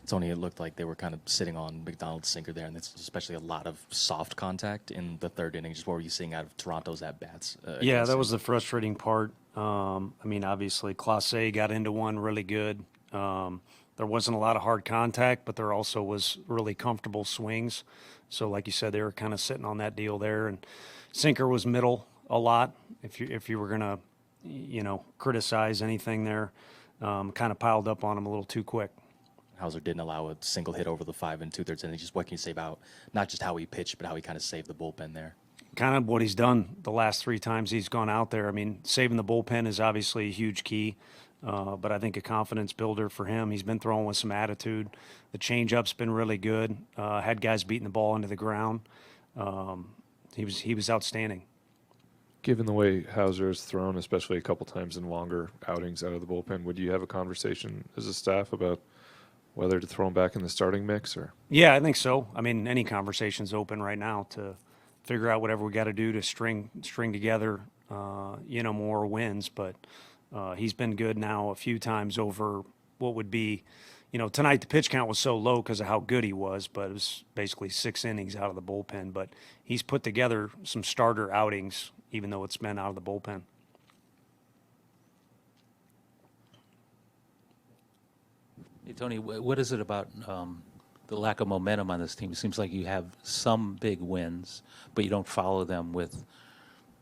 Tony, it looked like they were kind of sitting on McDonald's sinker there, and it's especially a lot of soft contact in the third inning. Just what were you seeing out of Toronto's at-bats? Yeah, Against that him? was the frustrating part. I mean, obviously, Clase got into one really good. There wasn't a lot of hard contact, but there also was really comfortable swings. So, like you said, they were kind of sitting on that deal there. And sinker was middle a lot. If you were gonna, criticize anything there, kind of piled up on him a little too quick. Hauser didn't allow a single hit over the 5 2/3 innings. Just what can you say about not just how he pitched, but how he kind of saved the bullpen there? Kind of what he's done the last three times he's gone out there. I mean, saving the bullpen is obviously a huge key, but I think a confidence builder for him. He's been throwing with some attitude. The changeup's been really good. Had guys beating the ball into the ground. He was outstanding. Given the way Hauser has thrown, especially a couple times in longer outings out of the bullpen, would you have a conversation as a staff about whether to throw him back in the starting mix? Or Yeah, I think so. I mean, any conversation's open right now to figure out whatever we got to do to string together, more wins. But he's been good now a few times over what would be, tonight the pitch count was so low because of how good he was, but it was basically 6 innings out of the bullpen. But he's put together some starter outings, even though it's been out of the bullpen. Hey, Tony, what is it about the lack of momentum on this team? It seems like you have some big wins, but you don't follow them with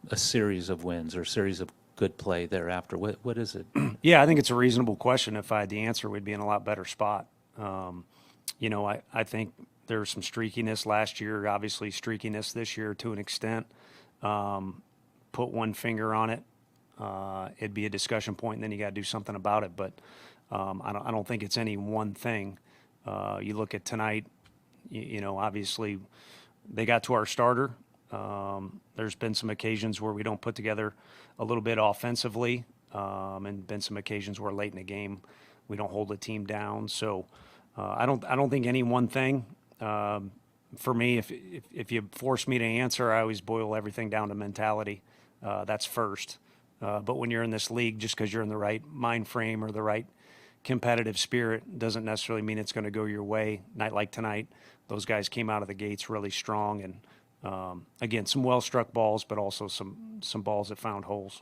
a series of wins or a series of good play thereafter. What is it? Yeah, I think it's a reasonable question. If I had the answer, we'd be in a lot better spot. I think there's some streakiness last year, obviously streakiness this year to an extent. Put one finger on it, it'd be a discussion point, and then you got to do something about it. But I don't think it's any one thing. You look at tonight, obviously they got to our starter. There's been some occasions where we don't put together a little bit offensively, and been some occasions where late in the game we don't hold the team down. So I don't think any one thing. For me, if you force me to answer, I always boil everything down to mentality. That's first. But when you're in this league, just because you're in the right mind frame or the right competitive spirit doesn't necessarily mean it's going to go your way. Night like tonight, those guys came out of the gates really strong, and again, some well-struck balls, but also some balls that found holes.